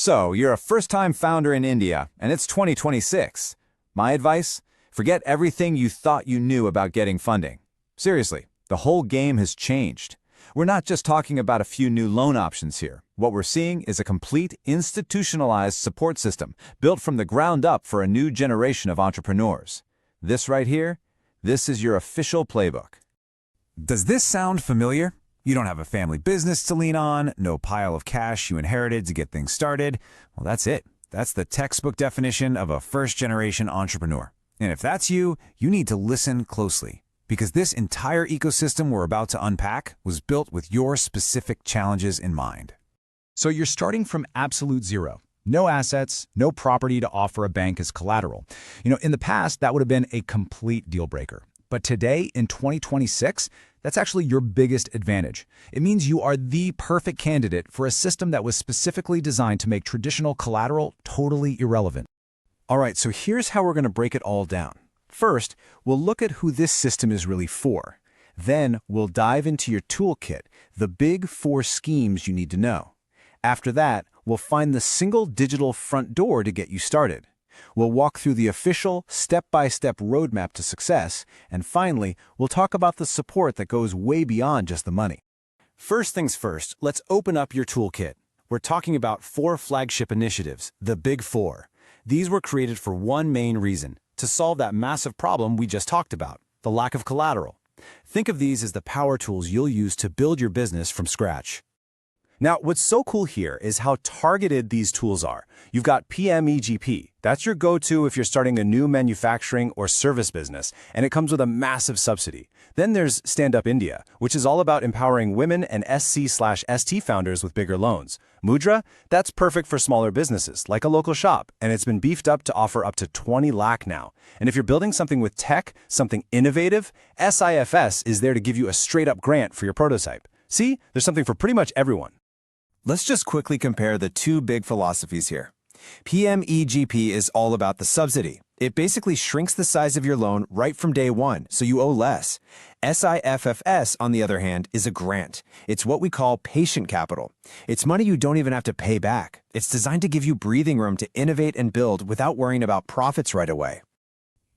So, you're a first-time founder in India, and it's 2026. My advice? Forget everything you thought you knew about getting funding. Seriously, the whole game has changed. We're not just talking about a few new loan options here. What we're seeing is a complete institutionalized support system built from the ground up for a new generation of entrepreneurs. This right here, this is your official playbook. Does this sound familiar? You don't have a family business to lean on, no pile of cash you inherited to get things started. Well, that's it. That's the textbook definition of a first-generation entrepreneur. And if that's you, you need to listen closely, because this entire ecosystem we're about to unpack was built with your specific challenges in mind. So you're starting from absolute zero. No assets, no property to offer a bank as collateral. In the past, that would have been a complete deal breaker. But today, in 2026, that's actually your biggest advantage. It means you are the perfect candidate for a system that was specifically designed to make traditional collateral totally irrelevant. All right, so here's how we're going to break it all down. First, we'll look at who this system is really for. Then, we'll dive into your toolkit, the big 4 schemes you need to know. After that, we'll find the single digital front door to get you started. We'll walk through the official, step-by-step roadmap to success, and finally, we'll talk about the support that goes way beyond just the money. First things first, let's open up your toolkit. We're talking about 4 flagship initiatives, the Big 4. These were created for one main reason, to solve that massive problem we just talked about, the lack of collateral. Think of these as the power tools you'll use to build your business from scratch. Now, what's so cool here is how targeted these tools are. You've got PMEGP. That's your go-to if you're starting a new manufacturing or service business, and it comes with a massive subsidy. Then there's StandUpIndia, which is all about empowering women and SC/ST founders with bigger loans. Mudra, that's perfect for smaller businesses, like a local shop, and it's been beefed up to offer up to 20 lakh now. And if you're building something with tech, something innovative, SIFS is there to give you a straight-up grant for your prototype. See, there's something for pretty much everyone. Let's just quickly compare the 2 big philosophies here. PMEGP is all about the subsidy. It basically shrinks the size of your loan right from day one, so you owe less. SIFFS, on the other hand, is a grant. It's what we call patient capital. It's money you don't even have to pay back. It's designed to give you breathing room to innovate and build without worrying about profits right away.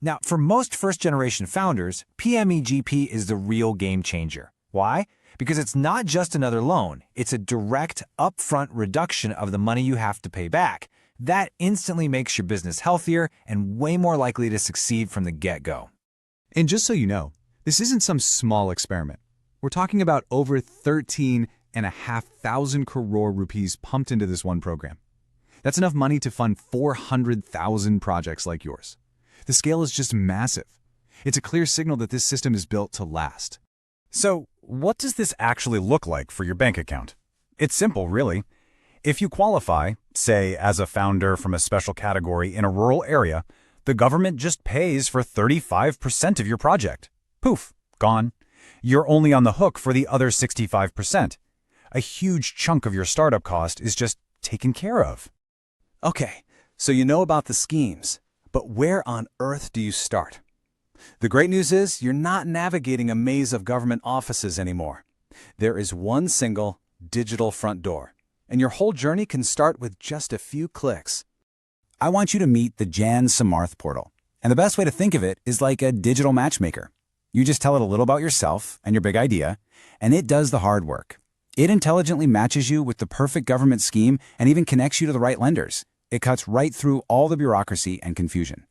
Now, for most first-generation founders, PMEGP is the real game changer. Why? Because it's not just another loan, it's a direct, upfront reduction of the money you have to pay back. That instantly makes your business healthier and way more likely to succeed from the get-go. And just so you know, this isn't some small experiment. We're talking about over 13,500 crore rupees pumped into this one program. That's enough money to fund 400,000 projects like yours. The scale is just massive. It's a clear signal that this system is built to last. So, what does this actually look like for your bank account? It's simple, really. If you qualify, say as a founder from a special category in a rural area, the government just pays for 35% of your project. Poof, gone. You're only on the hook for the other 65%. A huge chunk of your startup cost is just taken care of. Okay, so you know about the schemes, but where on earth do you start? The great news is you're not navigating a maze of government offices anymore. There is one single digital front door, and your whole journey can start with just a few clicks. I want you to meet the JanSamarth portal. And the best way to think of it is like a digital matchmaker. You just tell it a little about yourself and your big idea, and it does the hard work. It intelligently matches you with the perfect government scheme and even connects you to the right lenders. It cuts right through all the bureaucracy and confusion.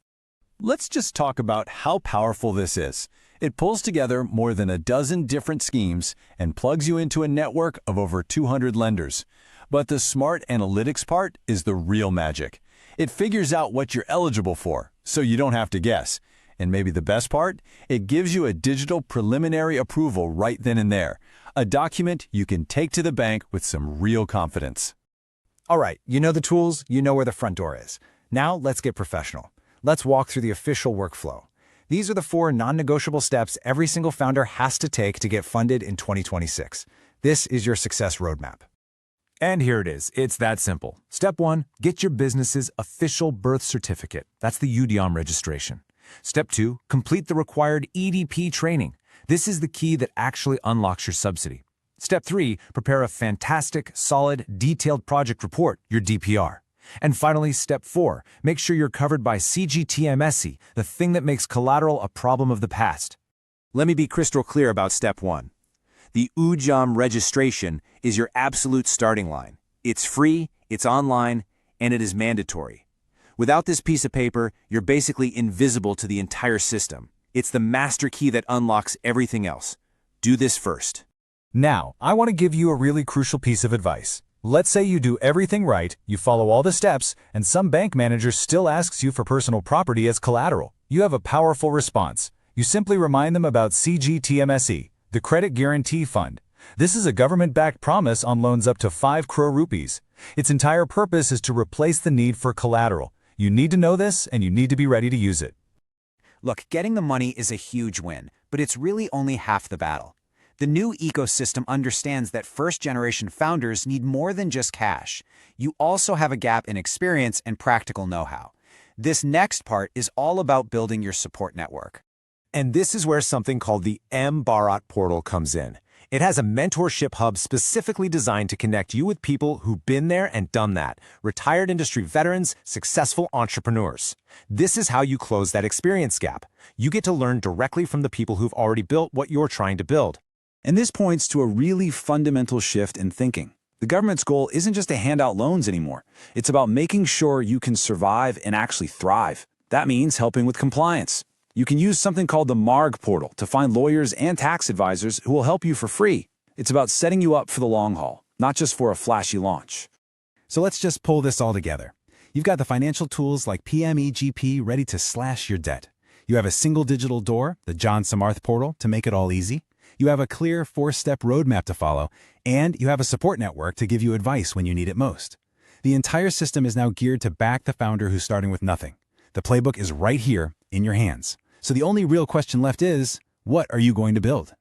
Let's just talk about how powerful this is. It pulls together more than a dozen different schemes and plugs you into a network of over 200 lenders. But the smart analytics part is the real magic. It figures out what you're eligible for, so you don't have to guess. And maybe the best part? It gives you a digital preliminary approval right then and there. A document you can take to the bank with some real confidence. All right, you know the tools, you know where the front door is. Now let's get professional. Let's walk through the official workflow. These are the 4 non-negotiable steps every single founder has to take to get funded in 2026. This is your success roadmap. And here it is. It's that simple. Step 1, get your business's official birth certificate. That's the Udyam registration. Step 2, complete the required EDP training. This is the key that actually unlocks your subsidy. Step 3, prepare a fantastic, solid, detailed project report, your DPR. And finally, step 4, make sure you're covered by CGTMSE, the thing that makes collateral a problem of the past. Let me be crystal clear about step 1. The Udyam registration is your absolute starting line. It's free, it's online, and it is mandatory. Without this piece of paper, you're basically invisible to the entire system. It's the master key that unlocks everything else. Do this first. Now, I want to give you a really crucial piece of advice. Let's say you do everything right, you follow all the steps, and some bank manager still asks you for personal property as collateral. You have a powerful response. You simply remind them about CGTMSE, the Credit Guarantee Fund. This is a government-backed promise on loans up to 5 crore rupees. Its entire purpose is to replace the need for collateral. You need to know this, and you need to be ready to use it. Look, getting the money is a huge win, but it's really only half the battle. The new ecosystem understands that first-generation founders need more than just cash. You also have a gap in experience and practical know-how. This next part is all about building your support network. And this is where something called the Bharat portal comes in. It has a mentorship hub specifically designed to connect you with people who've been there and done that, retired industry veterans, successful entrepreneurs. This is how you close that experience gap. You get to learn directly from the people who've already built what you're trying to build. And this points to a really fundamental shift in thinking. The government's goal isn't just to hand out loans anymore. It's about making sure you can survive and actually thrive. That means helping with compliance. You can use something called the MARG portal to find lawyers and tax advisors who will help you for free. It's about setting you up for the long haul, not just for a flashy launch. So let's just pull this all together. You've got the financial tools like PMEGP ready to slash your debt. You have a single digital door, the JanSamarth portal, to make it all easy. You have a clear 4-step roadmap to follow, and you have a support network to give you advice when you need it most. The entire system is now geared to back the founder who's starting with nothing. The playbook is right here in your hands. So the only real question left is, what are you going to build?